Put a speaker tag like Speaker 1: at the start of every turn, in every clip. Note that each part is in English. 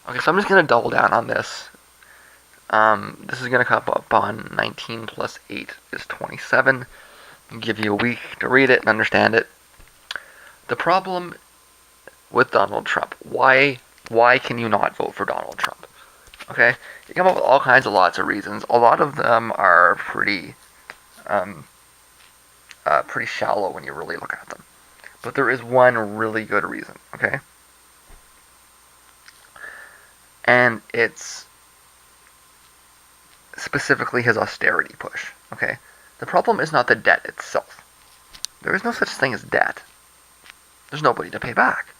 Speaker 1: Okay, so I'm just gonna double down on this. This is gonna come up on 19 plus 8 is 27. I'll give you a week to read it and understand it. The problem with Donald Trump. Why can you not vote for Donald Trump? Okay, you come up with all kinds of lots of reasons. A lot of them are um, pretty shallow when you really look at them. But there is one really good reason. Okay, and it's specifically his austerity push. Okay, the problem is not the debt itself. There is no such thing as debt. There's nobody to pay back.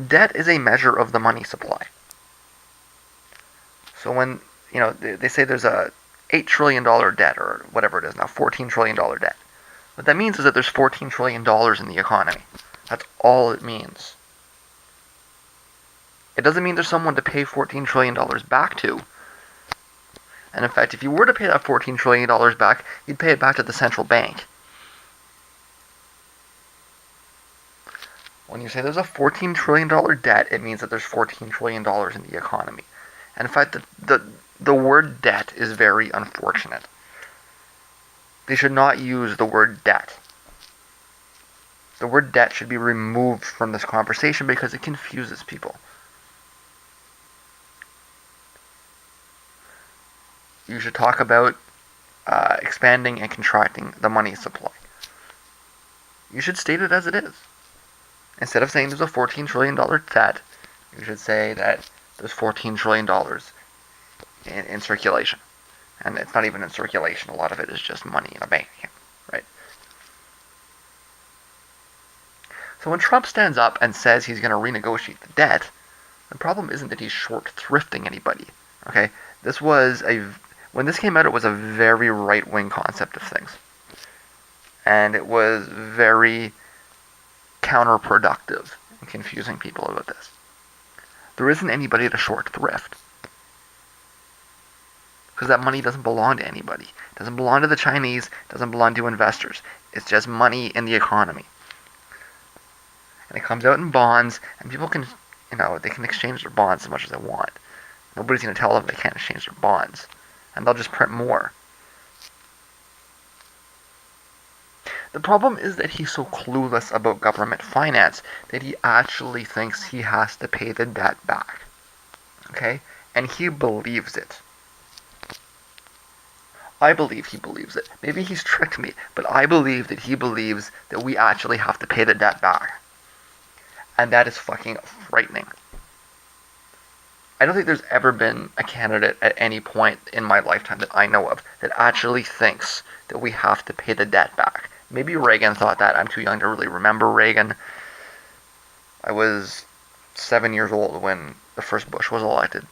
Speaker 1: Debt is a measure of the money supply. So when they say there's a $8 trillion debt or whatever it is now, $14 trillion debt. What that means is that there's $14 trillion in the economy. That's all it means. It doesn't mean there's someone to pay $14 trillion back to. And in fact, if you were to pay that $14 trillion back, you'd pay it back to the central bank. When you say there's a $14 trillion debt, it means that there's $14 trillion in the economy. And in fact, the word debt is very unfortunate. They should not use the word debt. The word debt should be removed from this conversation because it confuses people. You should talk about expanding and contracting the money supply. You should state it as it is. Instead of saying there's a $14 trillion debt, you should say that there's $14 trillion in circulation. And it's not even in circulation. A lot of it is just money in a bank account, right? So when Trump stands up and says he's going to renegotiate the debt, the problem isn't that he's short thrifting anybody. Okay, when this came out, it was a very right wing concept of things, and it was very counterproductive in confusing people about this. There isn't anybody to short thrift because that money doesn't belong to anybody. It doesn't belong to the Chinese. It doesn't belong to investors. It's just money in the economy. And it comes out in bonds, and people can, they can exchange their bonds as much as they want. Nobody's going to tell them they can't exchange their bonds. And they'll just print more. The problem is that he's so clueless about government finance that he actually thinks he has to pay the debt back. Okay? And he believes it. I believe he believes it. Maybe he's tricked me, but I believe that he believes that we actually have to pay the debt back. And that is fucking frightening. I don't think there's ever been a candidate at any point in my lifetime that I know of that actually thinks that we have to pay the debt back. Maybe Reagan thought that. I'm too young to really remember Reagan. I was 7 years old when the first Bush was elected.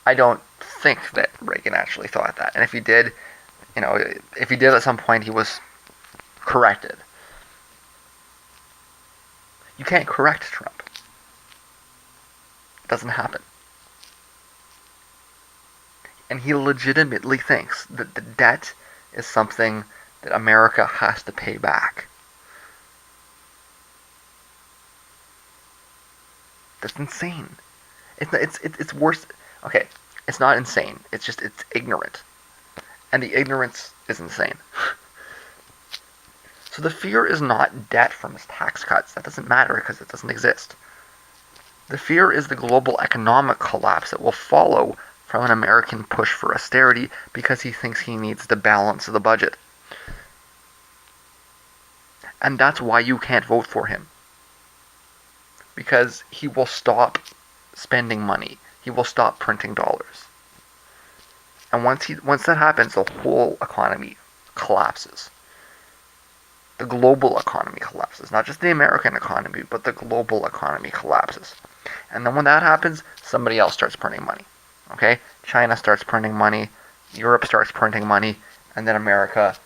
Speaker 1: I don't think that Reagan actually thought that. And if he did, if he did at some point, he was corrected. You can't correct Trump. It doesn't happen. And he legitimately thinks that the debt is something that America has to pay back. That's insane. It's worse. Okay, it's not insane. It's ignorant. And the ignorance is insane. So the fear is not debt from his tax cuts. That doesn't matter because it doesn't exist. The fear is the global economic collapse that will follow from an American push for austerity because he thinks he needs to balance the budget. And that's why you can't vote for him. Because he will stop spending money. He will stop printing dollars. And once that happens, the whole economy collapses. The global economy collapses. Not just the American economy, but the global economy collapses. And then when that happens, somebody else starts printing money. Okay? China starts printing money, Europe starts printing money, and then America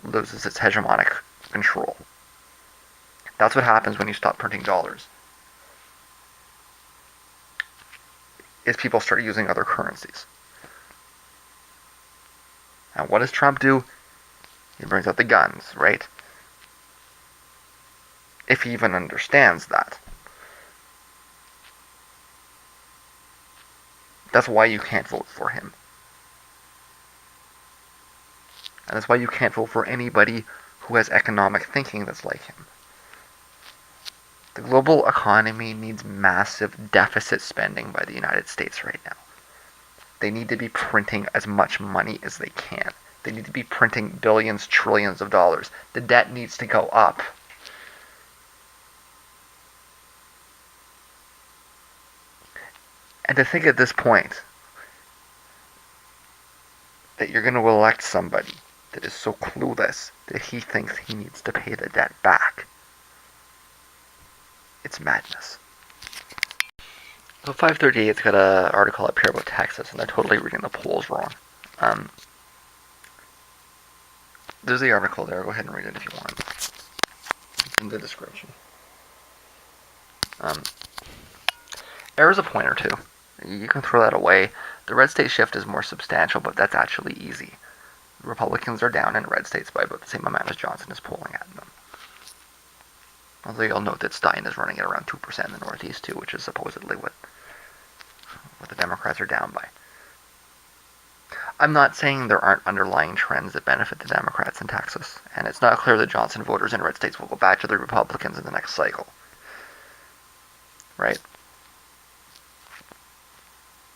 Speaker 1: loses its hegemonic control. That's what happens when you stop printing dollars. Is people start using other currencies. And what does Trump do? He brings out the guns, right? if he even understands that. That's why you can't vote for him. And that's why you can't vote for anybody who has economic thinking that's like him. The global economy needs massive deficit spending by the United States right now. They need to be printing as much money as they can. They need to be printing billions, trillions of dollars. The debt needs to go up. And to think at this point that you're going to elect somebody that is so clueless that he thinks he needs to pay the debt back, it's madness. So 538's got an article up here about Texas, and they're totally reading the polls wrong. There's the article there. Go ahead and read it if you want. It's in the description. Error's a point or two. You can throw that away. The red state shift is more substantial, but that's actually easy. Republicans are down in red states by about the same amount as Johnson is polling at them. Although you'll note that Stein is running at around 2% in the Northeast too, which is supposedly what the Democrats are down by. I'm not saying there aren't underlying trends that benefit the Democrats in Texas, and it's not clear that Johnson voters in red states will go back to the Republicans in the next cycle. Right?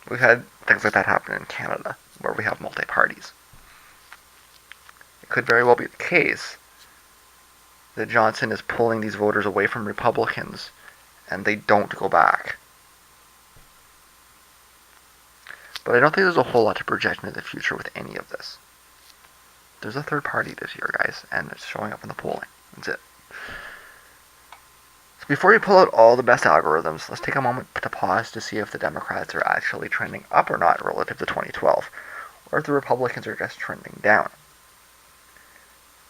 Speaker 1: We've had things like that happen in Canada, where we have multi-parties. It could very well be the case that Johnson is pulling these voters away from Republicans, and they don't go back. But I don't think there's a whole lot to project into the future with any of this. There's a third party this year, guys, and it's showing up in the polling. That's it. So before you pull out all the best algorithms, let's take a moment to pause to see if the Democrats are actually trending up or not relative to 2012, or if the Republicans are just trending down.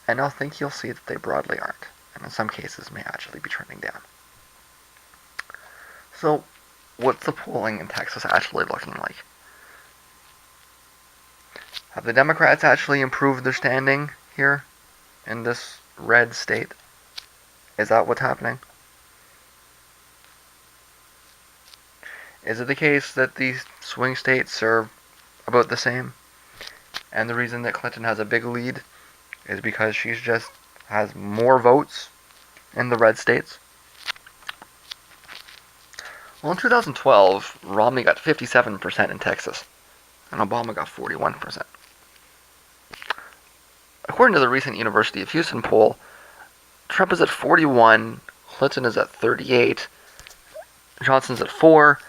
Speaker 1: And I think you'll see that they broadly aren't, and in some cases may actually be trending down. So, what's the polling in Texas actually looking like? Have the Democrats actually improved their standing here in this red state? Is that what's happening? Is it the case that these swing states are about the same? And the reason that Clinton has a big lead is because she just has more votes in the red states? Well, in 2012, Romney got 57% in Texas, and Obama got 41%. According to the recent University of Houston poll, Trump is at 41, Clinton is at 38, Johnson's at 4,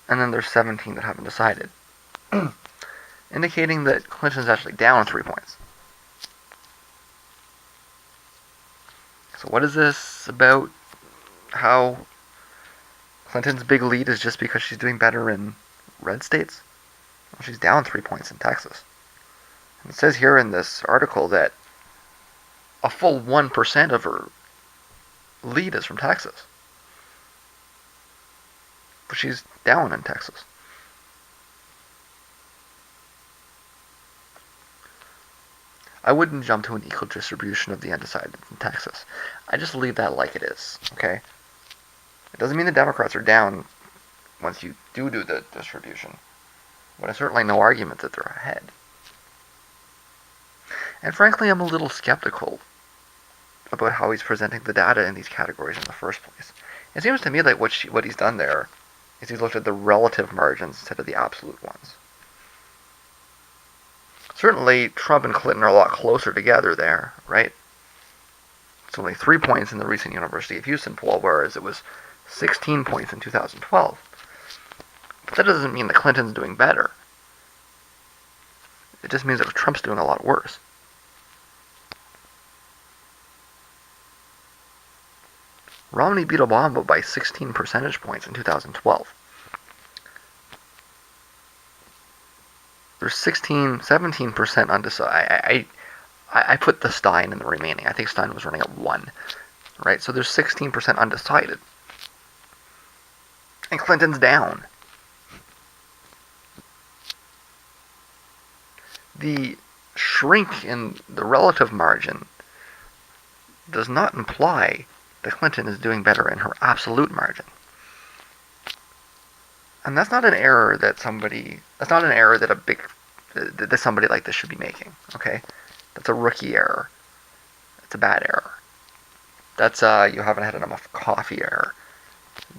Speaker 1: and then there's 17 that haven't decided, indicating that Clinton's actually down 3 points. So what is this about how Clinton's big lead is just because she's doing better in red states? Well, she's down 3 points in Texas. And it says here in this article that a full 1% of her lead is from Texas. But she's down in Texas. I wouldn't jump to an equal distribution of the undecided in Texas. I just leave that like it is, okay? It doesn't mean the Democrats are down once you do the distribution. But there's certainly no argument that they're ahead. And frankly, I'm a little skeptical about how he's presenting the data in these categories in the first place. It seems to me like what he's done there is he's looked at the relative margins instead of the absolute ones. Certainly, Trump and Clinton are a lot closer together there, right? It's only 3 points in the recent University of Houston poll, whereas it was 16 points in 2012. But that doesn't mean that Clinton's doing better. It just means that Trump's doing a lot worse. Romney beat Obama by 16 percentage points in 2012. There's 17% undecided. I put the Stein in the remaining. I think Stein was running at 1. Right? So there's 16% undecided. And Clinton's down. The shrink in the relative margin does not imply that Clinton is doing better in her absolute margin. And that's not an error that somebody like this should be making, okay? That's a rookie error. That's a bad error. That's you haven't had enough coffee error.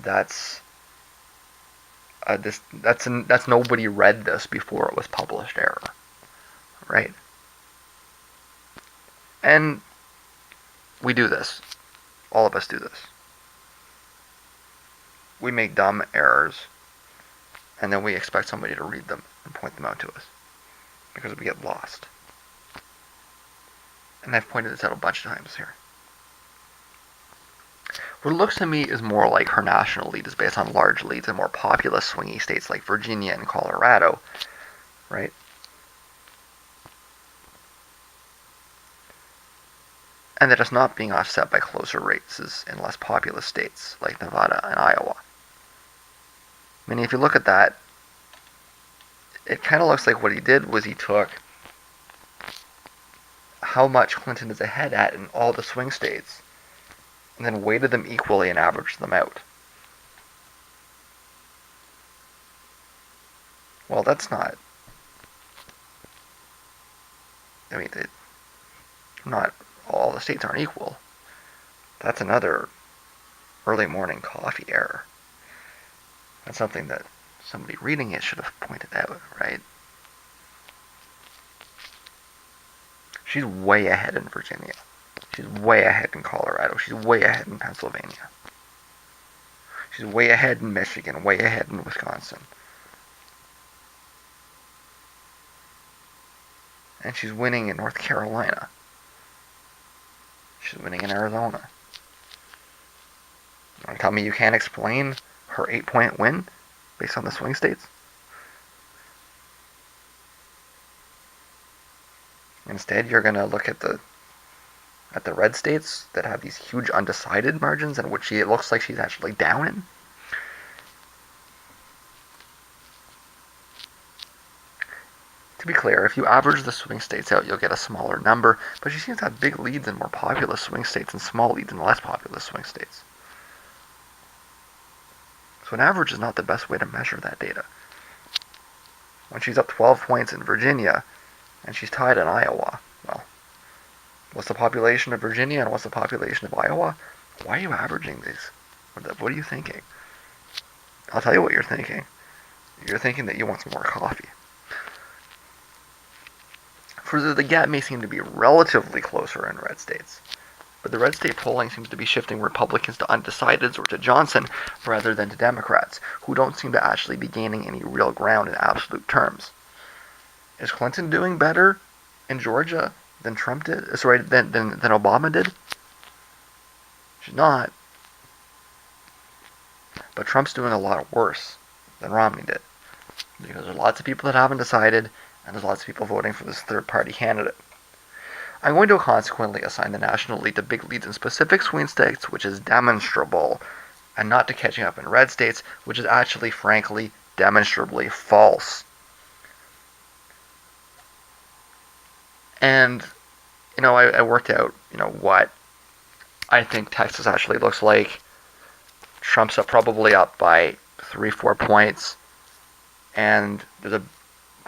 Speaker 1: That's that's nobody read this before it was published error, right? And we do this. All of us do this. We make dumb errors, and then we expect somebody to read them and point them out to us because we get lost. And I've pointed this out a bunch of times here. What it looks to me is more like her national lead is based on large leads in more populous swingy states like Virginia and Colorado, right? And that it's not being offset by closer races in less populous states like Nevada and Iowa. I mean, if you look at that, it kind of looks like what he did was he took how much Clinton is ahead at in all the swing states and then weighted them equally and averaged them out. Well, that's not... I mean, not all the states aren't equal. That's another early morning coffee error. That's something that somebody reading it should have pointed out, right? She's way ahead in Virginia. She's way ahead in Colorado. She's way ahead in Pennsylvania. She's way ahead in Michigan, way ahead in Wisconsin. And she's winning in North Carolina. She's winning in Arizona. You want to tell me you can't explain her 8-point win based on the swing states? Instead, you're going to look at the red states that have these huge undecided margins in which it looks like she's actually down in. To be clear, if you average the swing states out, you'll get a smaller number, but she seems to have big leads in more populous swing states and small leads in less populous swing states. So an average is not the best way to measure that data. When she's up 12 points in Virginia, and she's tied in Iowa, well, what's the population of Virginia and what's the population of Iowa? Why are you averaging these? What are you thinking? I'll tell you what you're thinking. You're thinking that you want some more coffee. Further, the gap may seem to be relatively closer in red states, but the red state polling seems to be shifting Republicans to undecideds or to Johnson rather than to Democrats, who don't seem to actually be gaining any real ground in absolute terms. Is Clinton doing better in Georgia than Trump did? Than Obama did? She's not. But Trump's doing a lot worse than Romney did. Because there's lots of people that haven't decided, and there's lots of people voting for this third-party candidate. I'm going to consequently assign the national lead to big leads in specific swing states, which is demonstrable, and not to catching up in red states, which is actually, frankly, demonstrably false. And, I worked out, what I think Texas actually looks like. Trump's probably up by 3-4 points, and there's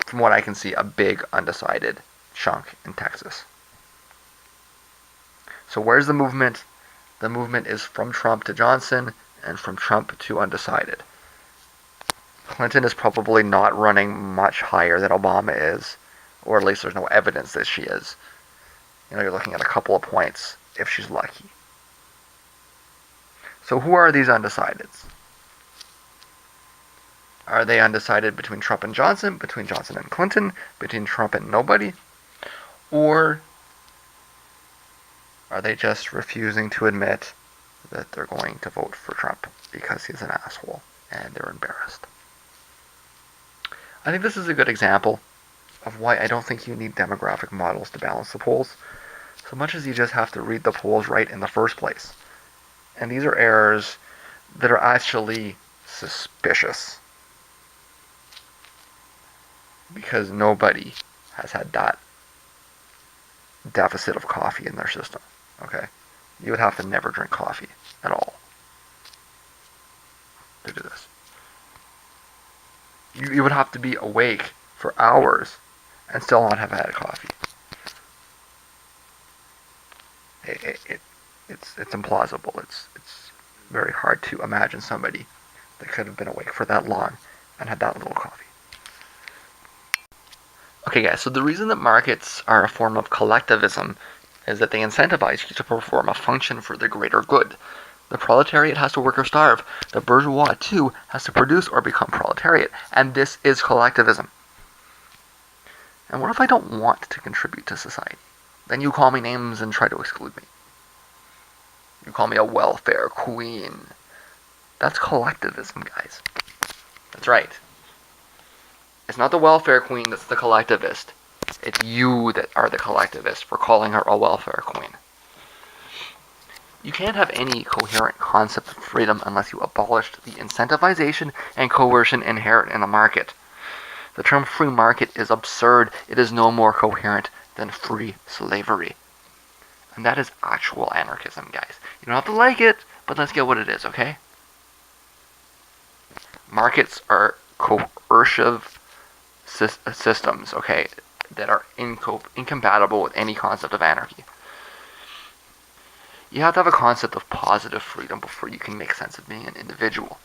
Speaker 1: from what I can see, a big undecided chunk in Texas. So where's the movement? The movement is from Trump to Johnson and from Trump to undecided. Clinton is probably not running much higher than Obama is, or at least there's no evidence that she is. You're looking at a couple of points if she's lucky. So who are these undecideds? Are they undecided between Trump and Johnson, between Johnson and Clinton, between Trump and nobody? Or are they just refusing to admit that they're going to vote for Trump because he's an asshole and they're embarrassed? I think this is a good example of why I don't think you need demographic models to balance the polls, so much as you just have to read the polls right in the first place. And these are errors that are actually suspicious, because nobody has had that deficit of coffee in their system, okay? You would have to never drink coffee. You would have to be awake for hours and still not have had coffee. It's implausible. It's very hard to imagine somebody that could have been awake for that long and had that little coffee. Okay, guys, so the reason that markets are a form of collectivism is that they incentivize you to perform a function for the greater good. The proletariat has to work or starve. The bourgeois, too, has to produce or become proletariat. And this is collectivism. And what if I don't want to contribute to society? Then you call me names and try to exclude me. You call me a welfare queen. That's collectivism, guys. That's right. It's not the welfare queen that's the collectivist. It's you that are the collectivist for calling her a welfare queen. You can't have any coherent concept of freedom unless you abolished the incentivization and coercion inherent in the market. The term free market is absurd. It is no more coherent than free slavery. And that is actual anarchism, guys. You don't have to like it, but let's get what it is, okay? Markets are coercive systems, okay, that are incompatible with any concept of anarchy. You have to have a concept of positive freedom before you can make sense of being an individual.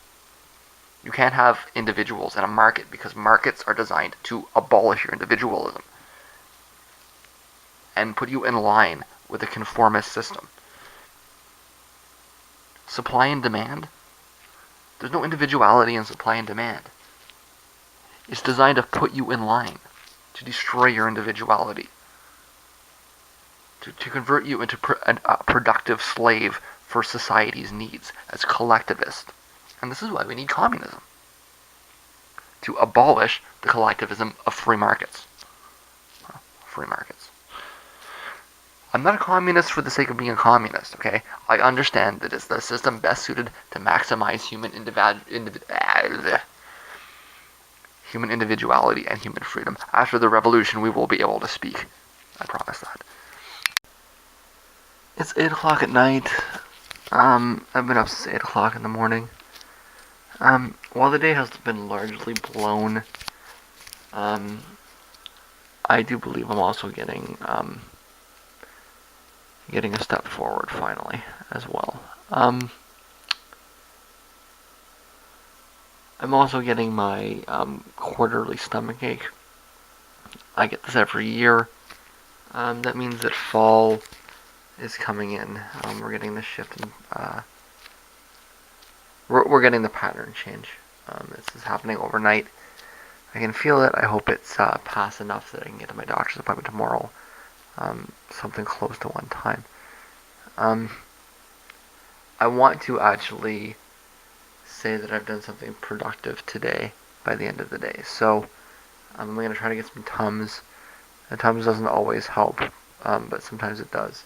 Speaker 1: You can't have individuals in a market because markets are designed to abolish your individualism and put you in line with a conformist system. Supply and demand? There's no individuality in supply and demand. It's designed to put you in line, to destroy your individuality, to convert you into a productive slave for society's needs as collectivist. And this is why we need communism, to abolish the collectivism of free markets. Free markets. I'm not a communist for the sake of being a communist, okay? I understand that it's the system best suited to maximize human individuality and human freedom. After the revolution, we will be able to speak. I promise that. It's 8 o'clock at night. I've been up since 8 o'clock in the morning. While the day has been largely blown, I do believe I'm also getting a step forward finally as well. I'm also getting my quarterly stomach ache. I get this every year. That means that fall is coming in. We're getting the shift in, we're getting the pattern change. This is happening overnight. I can feel it. I hope it's past enough that I can get to my doctor's appointment tomorrow. Something close to one time. I want to actually say that I've done something productive today by the end of the day. So I'm going to try to get some Tums. And Tums doesn't always help, but sometimes it does.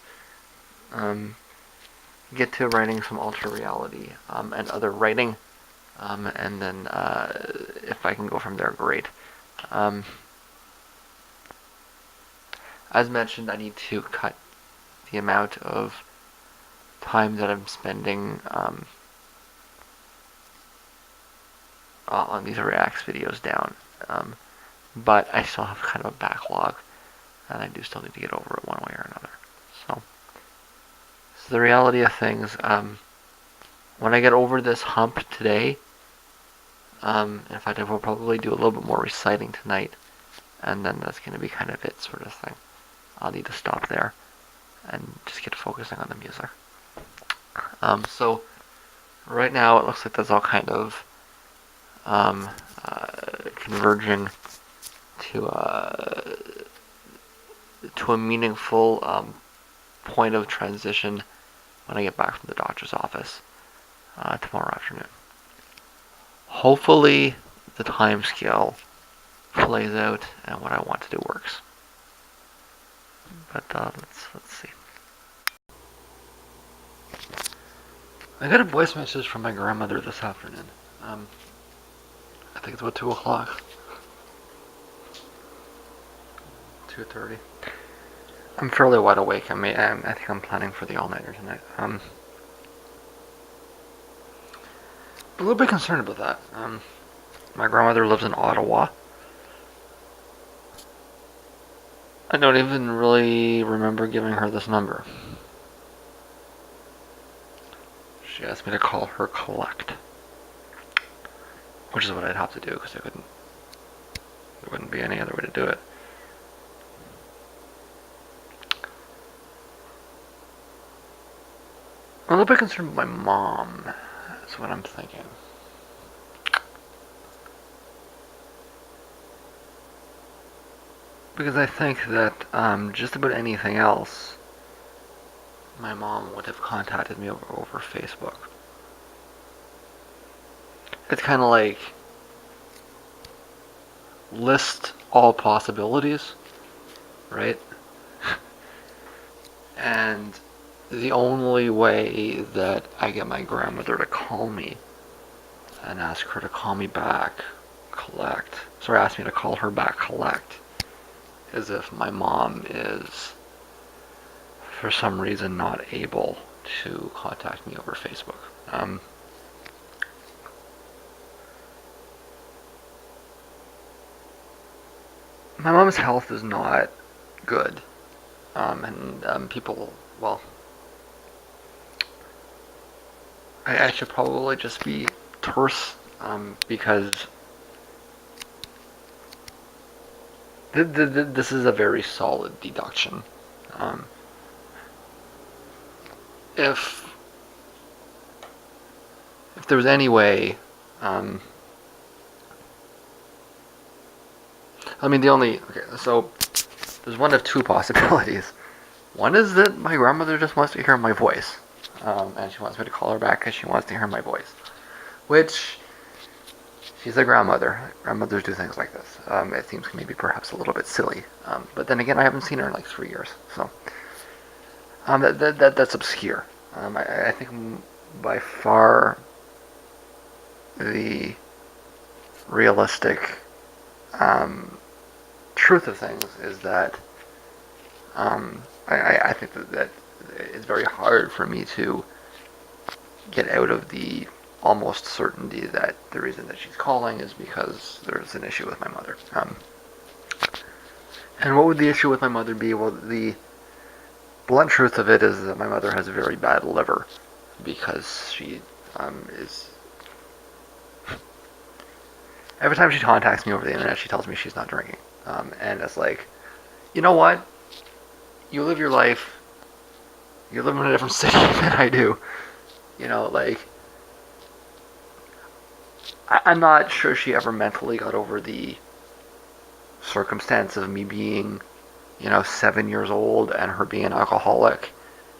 Speaker 1: Get to writing some alter reality and other writing, and then if I can go from there, great. As mentioned, I need to cut the amount of time that I'm spending on these Reacts videos down, but I still have kind of a backlog, and I do still need to get over it one way or another. So the reality of things, when I get over this hump today, in fact, I will probably do a little bit more reciting tonight, and then that's going to be kind of it, sort of thing. I'll need to stop there and just get focusing on the music. So right now it looks like that's all kind of converging to a meaningful point of transition when I get back from the doctor's office tomorrow afternoon. Hopefully the time scale plays out and what I want to do works. But let's see. I got a voice message from my grandmother this afternoon. I think it's about 2 o'clock. 2:30. I'm fairly wide awake. I think I'm planning for the all-nighter tonight. A little bit concerned about that. My grandmother lives in Ottawa. I don't even really remember giving her this number. She asked me to call her collect, which is what I'd have to do because there wouldn't be any other way to do it. I'm a little bit concerned with my mom. That's what I'm thinking. Because I think that just about anything else, my mom would have contacted me over Facebook. It's kind of like list all possibilities, right? And the only way that I get my grandmother to call me and ask her to call me back, ask me to call her back, collect, is if my mom is, for some reason, not able to contact me over Facebook. My mom's health is not good. People, well, I should probably just be terse, because this is a very solid deduction. Um, if there was any way, so there's one of two possibilities. One is that my grandmother just wants to hear my voice, and she wants me to call her back because she wants to hear my voice, which, she's a grandmother. Grandmothers do things like this. It seems maybe perhaps a little bit silly, but then again, I haven't seen her in like 3 years, so that's obscure. I think by far the realistic truth of things is that I think that it's very hard for me to get out of the almost certainty that the reason that she's calling is because there's an issue with my mother. And what would the issue with my mother be? Well, the blunt truth of it is that my mother has a very bad liver because she is... Every time she contacts me over the internet, she tells me she's not drinking. And it's like, you know what? You live your life. You live in a different city than I do. You know, like, I'm not sure she ever mentally got over the circumstance of me being, 7 years old and her being an alcoholic.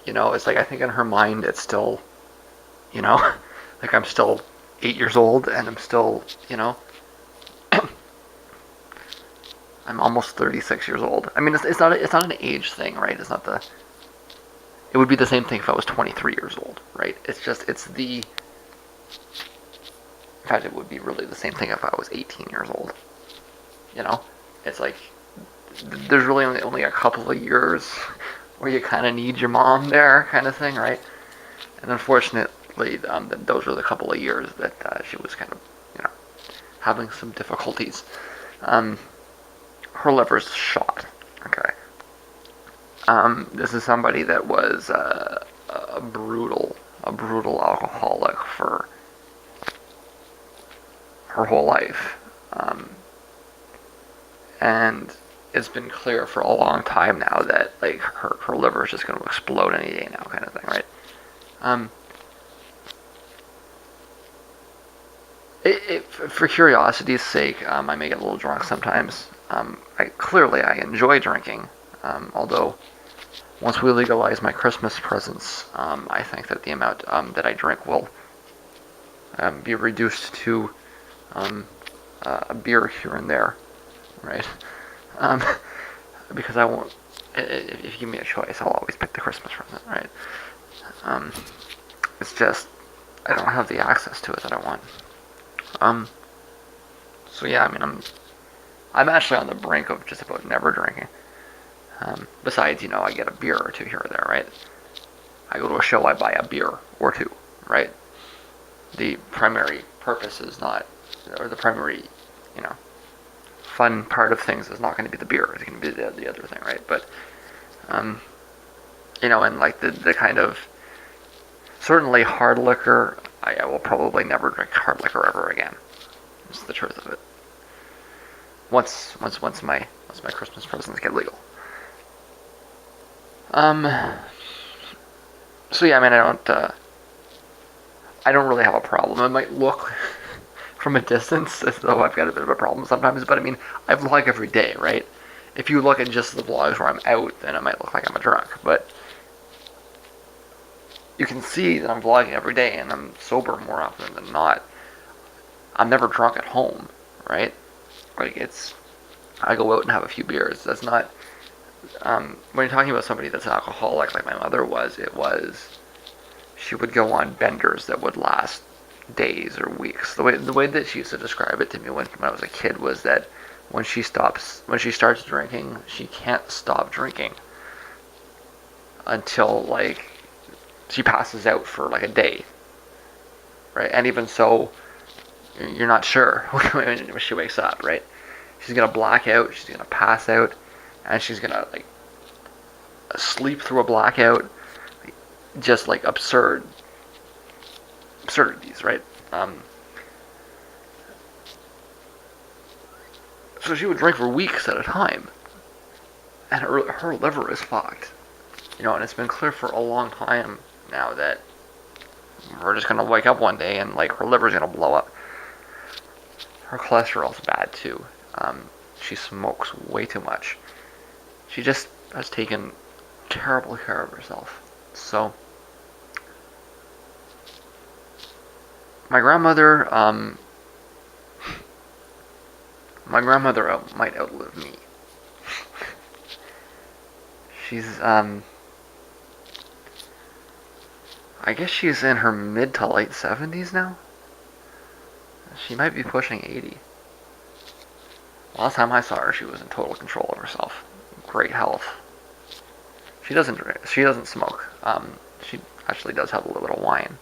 Speaker 1: It's like, I think in her mind it's still, like I'm still 8 years old and I'm still, I'm almost 36 years old. I mean, it's not an age thing, right? It would be the same thing if I was 23 years old, right? In fact, it would be really the same thing if I was 18 years old. It's like, there's really only a couple of years where you kind of need your mom there, kind of thing, right? And unfortunately, those were the couple of years that she was kind of, having some difficulties. Her liver's shot. Okay. This is somebody that was a brutal alcoholic for her whole life, and it's been clear for a long time now that like her liver is just going to explode any day now, kind of thing, right? For curiosity's sake, I may get a little drunk sometimes. I enjoy drinking, although once we legalize my Christmas presents, I think that the amount that I drink will be reduced to a beer here and there, right? Because I won't. If you give me a choice, I'll always pick the Christmas present, right? It's just I don't have the access to it that I want. So yeah, I mean, I'm actually on the brink of just about never drinking. Besides, I get a beer or two here or there, right? I go to a show, I buy a beer or two, right? The primary purpose is not or the primary, you know, fun part of things is not going to be the beer. It's going to be the other thing, right? But, um, and like the kind of, certainly hard liquor, I will probably never drink hard liquor ever again. That's the truth of it. Once my Christmas presents get legal. So yeah, I mean, I don't really have a problem. It might look from a distance as though I've got a bit of a problem sometimes, but I mean, I vlog every day, right? If you look at just the vlogs where I'm out, then it might look like I'm a drunk, but you can see that I'm vlogging every day and I'm sober more often than not. I'm never drunk at home, right? Like, I go out and have a few beers. That's not, when you're talking about somebody that's an alcoholic like my mother was, she would go on benders that would last days or weeks. The way that she used to describe it to me when I was a kid was that when she starts drinking, she can't stop drinking until like she passes out for like a day, right? And even so, you're not sure when she wakes up, right? She's gonna black out, she's gonna pass out, and she's gonna like sleep through a blackout, just like absurdities, right? So she would drink for weeks at a time, and her liver is fucked, and it's been clear for a long time now that we're just gonna wake up one day and like her liver's gonna blow up. Her cholesterol's bad too. She smokes way too much. She just has taken terrible care of herself. So my grandmother, might outlive me. She's, I guess she's in her mid to late 70s now. She might be pushing 80. Last time I saw her, she was in total control of herself. Great health. She doesn't drink. She doesn't smoke. She actually does have a little bit of wine.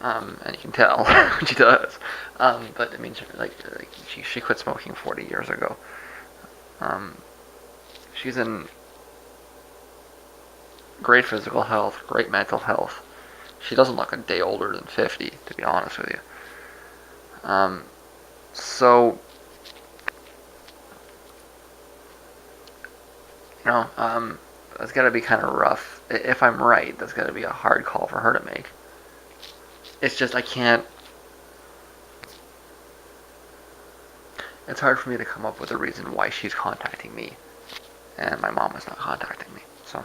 Speaker 1: And you can tell when she does. But I mean, she quit smoking 40 years ago. She's in great physical health, great mental health. She doesn't look a day older than 50, to be honest with you. So, that's got to be kind of rough. If I'm right, that's got to be a hard call for her to make. It's just I can't. It's hard for me to come up with a reason why she's contacting me, and my mom is not contacting me. So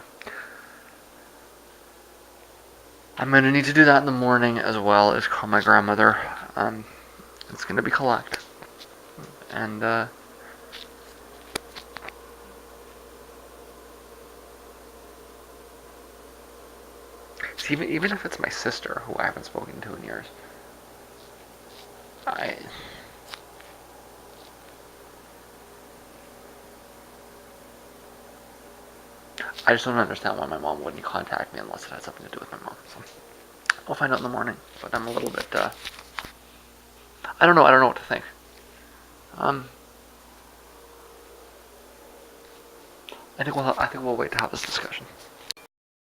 Speaker 1: I'm gonna need to do that in the morning as well as call my grandmother. It's gonna be collect, and even if it's my sister who I haven't spoken to in years, I just don't understand why my mom wouldn't contact me unless it had something to do with my mom. So I'll find out in the morning. But I'm a little bit. I don't know. I don't know what to think. I think we'll wait to have this discussion.